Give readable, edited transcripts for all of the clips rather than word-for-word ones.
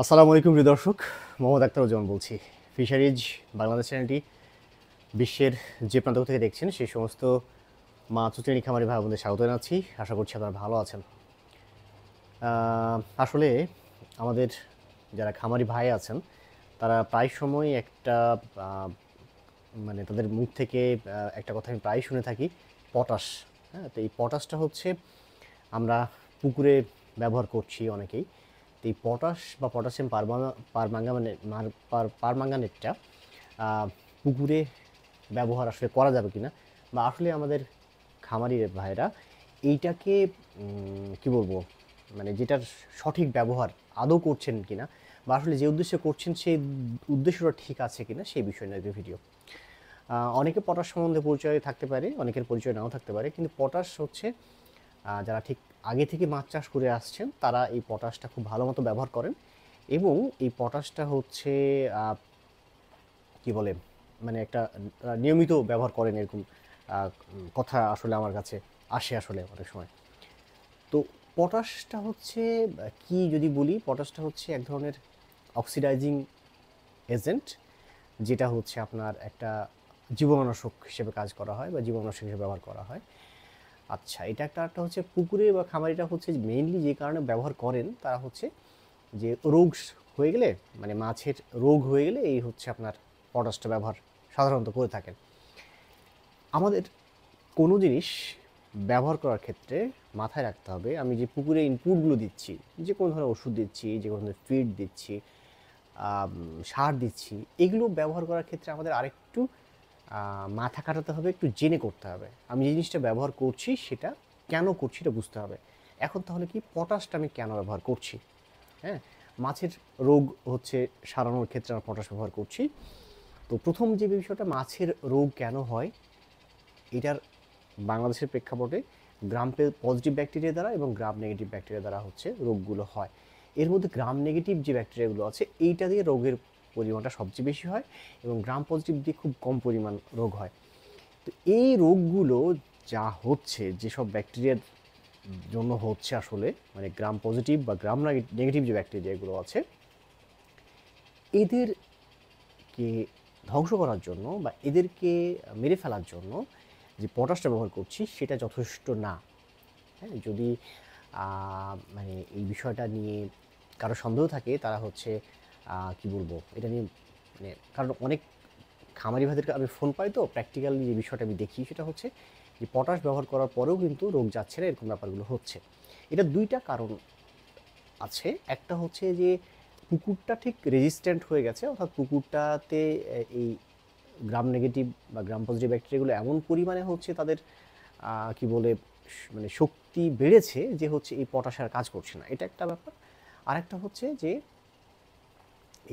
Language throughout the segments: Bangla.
আসসালামু আলাইকুম প্রিয় দর্শক, মোহাম্মদ আখতারুজ্জামান বলছি। ফিশারিজ বাংলাদেশ চ্যানেলটি বিশ্বের যে প্রান্ত থেকে দেখছেন সেই সমস্ত মাছ ও শ্রেণী খামারি ভাই বোনদের স্বাগত জানাচ্ছি। আশা করছি আপনারা ভালো আছেন। আসলে আমাদের যারা খামারি ভাই আছেন তারা প্রায় সময় একটা আহ, মানে তাদের মুখ থেকে একটা কথা আমি প্রায় শুনে থাকি, পটাশ। হ্যাঁ, তো এই পটাশটা হচ্ছে আমরা পুকুরে ব্যবহার করছি অনেকেই। তো এই পটাশ বা পটাশিয়াম পারম্যাঙ্গানেটটা পুকুরে ব্যবহার আসলে করা যাবে কিনা, বা আসলে আমাদের খামারি ভাইরা এইটাকে কি বলবো, মানে যেটার সঠিক ব্যবহার আদৌ করছেন কিনা, বা আসলে যে উদ্দেশ্যে করছেন সেই উদ্দেশ্যটা ঠিক আছে কিনা সেই বিষয় নিয়ে একটা ভিডিও। অনেকে পটাশ সম্বন্ধে পরিচয় থাকতে পারে, অনেকের পরিচয় নাও থাকতে পারে, কিন্তু পটাশ হচ্ছে যারা ঠিক আগে থেকে মাছ চাষ করে আসছেন তারা এই পটাশটা খুব ভালো মতো ব্যবহার করেন। এবং এই পটাশটা হচ্ছে কি বলে, মানে একটা নিয়মিত ব্যবহার করেন এরকম কথা আসলে আমার কাছে আসে আসলে অনেক সময়। তো পটাশটা হচ্ছে কি যদি বলি, পটাশটা হচ্ছে এক ধরনের অক্সিডাইজিং এজেন্ট, যেটা হচ্ছে আপনার একটা জীবাণুনাশক হিসেবে কাজ করা হয় বা জীবাণুনাশক হিসেবে ব্যবহার করা হয়। আচ্ছা, এটা একটা হচ্ছে পুকুরে বা খামারিটা হচ্ছে মেইনলি যে কারণে ব্যবহার করেন তারা হচ্ছে যে রোগ হয়ে গেলে, মানে মাছের রোগ হয়ে গেলে এই হচ্ছে আপনার পটাশটা ব্যবহার সাধারণত করে থাকেন। আমাদের কোনো জিনিস ব্যবহার করার ক্ষেত্রে মাথায় রাখতে হবে, আমি যে পুকুরে ইনপুটগুলো দিচ্ছি, যে কোনো ধরনের ওষুধ দিচ্ছি, যে কোনো ধরনের ফিড দিচ্ছি, সার দিচ্ছি, এগুলো ব্যবহার করার ক্ষেত্রে আমাদের আরেকটু মাথা খাটাতে হবে, একটু জেনে করতে হবে। আমি যে জিনিসটা ব্যবহার করছি সেটা কেন করছি এটা বুঝতে হবে। এখন তাহলে কি পটাশটা আমি কেন ব্যবহার করছি? হ্যাঁ, মাছের রোগ হচ্ছে সারানোর ক্ষেত্রে আমরা পটাশ ব্যবহার করছি। তো প্রথম যে বিষয়টা, মাছের রোগ কেন হয়, এটার বাংলাদেশের প্রেক্ষাপটে গ্রাম পজিটিভ ব্যাকটেরিয়া দ্বারা এবং গ্রাম নেগেটিভ ব্যাকটেরিয়া দ্বারা হচ্ছে রোগগুলো হয়। এর মধ্যে গ্রাম নেগেটিভ যে ব্যাকটেরিয়াগুলো আছে এইটা দিয়ে রোগের পরিমাণটা সবচেয়ে বেশি হয়, এবং গ্রাম পজিটিভ দিয়ে খুব কম পরিমাণ রোগ হয়। তো এই রোগগুলো যা হচ্ছে, যেসব ব্যাকটেরিয়ার জন্য হচ্ছে আসলে, মানে গ্রাম পজিটিভ বা গ্রাম নেগেটিভ যে ব্যাকটেরিয়াগুলো আছে, এদেরকে ধ্বংস করার জন্য বা এদেরকে মেরে ফেলার জন্য যে পটাশটা ব্যবহার করছি সেটা যথেষ্ট না। হ্যাঁ, যদি মানে এই বিষয়টা নিয়ে কারো সন্দেহ থাকে তারা হচ্ছে কি বলবো এটা নিয়ে, মানে কারণ অনেক খামারি ভাইদেরকে আমি ফোন পাই, তো প্র্যাকটিক্যালি যে বিষয়টা আমি দেখি সেটা হচ্ছে যে পটাশ ব্যবহার করার পরেও কিন্তু রোগ যাচ্ছে না, এরকম ব্যাপারগুলো হচ্ছে। এটা দুইটা কারণ আছে। একটা হচ্ছে যে পুকুরটা ঠিক রেজিস্ট্যান্ট হয়ে গেছে, অর্থাৎ পুকুরটাতে এই গ্রাম নেগেটিভ বা গ্রাম পজিটিভ ব্যাকটেরিয়াগুলো এমন পরিমাণে হচ্ছে তাদের কি বলে, মানে শক্তি বেড়েছে যে হচ্ছে এই পটাশ আর কাজ করছে না, এটা একটা ব্যাপার। আরেকটা হচ্ছে যে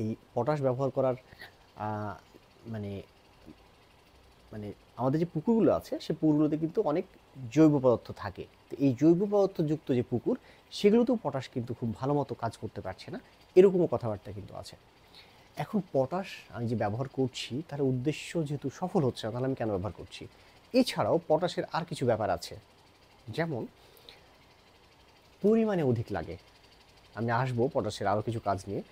এই পটাশ ব্যবহার করার আহ, মানে মানে আমাদের যে পুকুরগুলো আছে সে পুকুরগুলোতে কিন্তু অনেক জৈব পদার্থ থাকে। তো এই জৈব পদার্থযুক্ত যে পুকুর, সেগুলোতেও পটাশ কিন্তু খুব ভালো মতো কাজ করতে পারছে না, এরকমও কথাবার্তা কিন্তু আছে। এখন পটাশ আমি যে ব্যবহার করছি তার উদ্দেশ্য যেহেতু সফল হচ্ছে না, তাহলে আমি কেন ব্যবহার করছি? এছাড়াও পটাশের আর কিছু ব্যাপার আছে, যেমন পরিমাণে অধিক লাগে। আমি আসবো পটাশের আরও কিছু কাজ নিয়ে।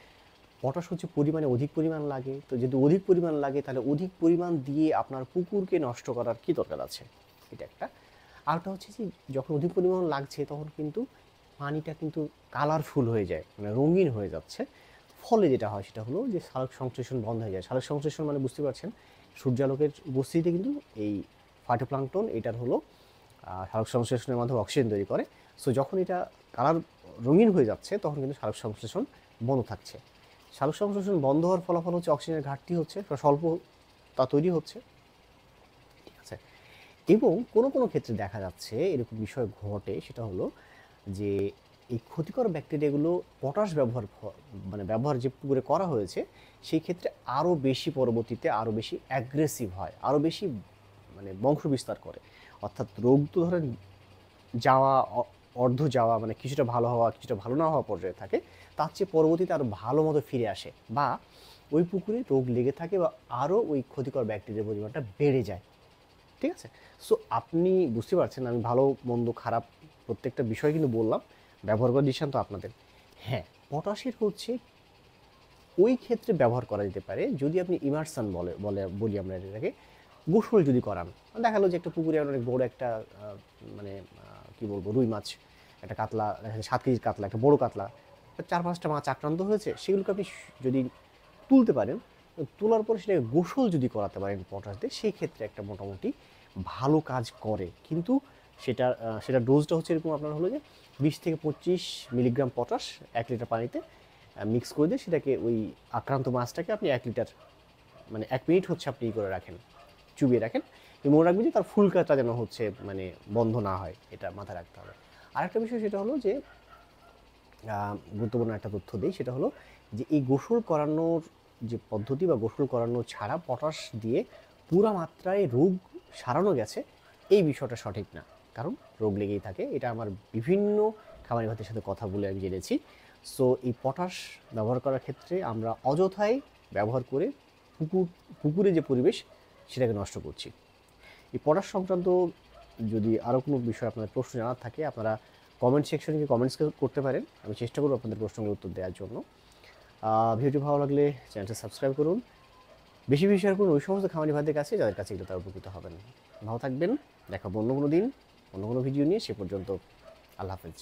পটাশ হচ্ছে পরিমাণে অধিক পরিমাণ লাগে, তো যদি অধিক পরিমাণ লাগে তাহলে অধিক পরিমাণ দিয়ে আপনার পুকুরকে নষ্ট করার কী দরকার আছে, এটা একটা। আরেকটা হচ্ছে যে যখন অধিক পরিমাণ লাগছে তখন কিন্তু পানিটা কিন্তু কালারফুল হয়ে যায়, মানে রঙিন হয়ে যাচ্ছে। ফলে যেটা হয় সেটা হলো যে সালোক সংশ্লেষণ বন্ধ হয়ে যায়। সালোক সংশ্লেষণ মানে বুঝতে পারছেন, সূর্যালোকের উপস্থিতিতে কিন্তু এই ফাইটোপ্লাঙ্কটন এটার হলো সালোক সংশ্লেষণের মাধ্যমে অক্সিজেন তৈরি করে। সো যখন এটা কালার রঙিন হয়ে যাচ্ছে তখন কিন্তু সালোক সংশ্লেষণ বন্ধ থাকছে। সালোক সংশ্লেষণ বন্ধ হওয়ার ফলাফল হচ্ছে অক্সিজেনের ঘাটতি হচ্ছে, স্বল্প তা তৈরি হচ্ছে। ঠিক আছে, এবং কোনো কোনো ক্ষেত্রে দেখা যাচ্ছে এরকম বিষয় ঘটে, সেটা হলো যে এই ক্ষতিকর ব্যাকটেরিয়াগুলো পটাশ মানে ব্যবহার যে পুকুরে করা হয়েছে সেই ক্ষেত্রে আরও বেশি পরবর্তীতে আরও বেশি অ্যাগ্রেসিভ হয়, আরও বেশি মানে বংশ বিস্তার করে। অর্থাৎ রোগ তো ধরেন যাওয়া, অর্ধ যাওয়া, মানে কিছুটা ভালো হওয়া কিছুটা ভালো না হওয়া পর্যায়ে থাকে, তার চেয়ে পরবর্তীতে আরও ভালো মতো ফিরে আসে, বা ওই পুকুরে রোগ লেগে থাকে, বা আরও ওই ক্ষতিকর ব্যাকটেরিয়ার পরিমাণটা বেড়ে যায়। ঠিক আছে, সো আপনি বুঝতে পারছেন আমি ভালো মন্দ খারাপ প্রত্যেকটা বিষয় কিন্তু বললাম, ব্যবহার করার দৃষ্টান্ত আপনাদের। হ্যাঁ, পটাশের হচ্ছে ওই ক্ষেত্রে ব্যবহার করা যেতে পারে যদি আপনি ইমারসান বলি আমরা এটাকে, গোসল যদি করান। দেখা গেলো যে একটা পুকুরে অনেক বড় একটা মানে কি বলবো, রুই মাছ, একটা কাতলা, 7 কেজির কাতলা, একটা বড় কাতলা, 4-5টা মাছ আক্রান্ত হয়েছে, সেগুলোকে আপনি যদি তুলতে পারেন, তোলার পরে সেটাকে গোসল যদি করাতে পারেন পটাশ দিয়ে, সেই ক্ষেত্রে একটা মোটামুটি ভালো কাজ করে। কিন্তু সেটা ডোজটা হচ্ছে এরকম আপনার হলো যে 20 থেকে 25 মিলিগ্রাম পটাশ 1 লিটার পানিতে মিক্স করে দিয়ে সেটাকে ওই আক্রান্ত মাছটাকে আপনি 1 লিটার, মানে 1 মিনিট হচ্ছে আপনি করে রাখেন, চুবিয়ে রাখেন। মনে রাখবেন যে তার ফুলকাটা যেন হচ্ছে মানে বন্ধ না হয়, এটা মাথায় রাখতে হবে। আরেকটা বিষয় সেটা হলো যে গুরুত্বপূর্ণ একটা তথ্য দিই, সেটা হলো যে এই গোসল করানোর যে পদ্ধতি বা গোসল করানো ছাড়া পটাশ দিয়ে পুরা মাত্রায় রোগ সারানো গেছে, এই বিষয়টা সঠিক না। কারণ রোগ লেগেই থাকে, এটা আমার বিভিন্ন খামারি ভাইদের সাথে কথা বলে আমি জেনেছি। সো এই পটাশ ব্যবহার করার ক্ষেত্রে আমরা অযথাই ব্যবহার করে পুকুরে যে পরিবেশ সেটাকে নষ্ট করছি। এই পটাশ সংক্রান্ত যদি আরও কোনো বিষয় আপনাদের প্রশ্ন জানার থাকে, আপনারা কমেন্ট সেকশনে গিয়ে কমেন্টস করতে পারেন, আমি চেষ্টা করব আপনাদের প্রশ্নের উত্তর দেওয়ার জন্য। ভিডিওটি ভালো লাগলে চ্যানেলটা সাবস্ক্রাইব করুন, বেশি বেশি শেয়ার করুন ওই সমস্ত খামারি ভাইদের কাছে যাদের কাছে এগুলো তারা উপকৃত হবেন। ভালো থাকবেন, দেখা অন্য কোনো দিন অন্য কোনো ভিডিও নিয়ে। সে পর্যন্ত আল্লাহ হাফেজ।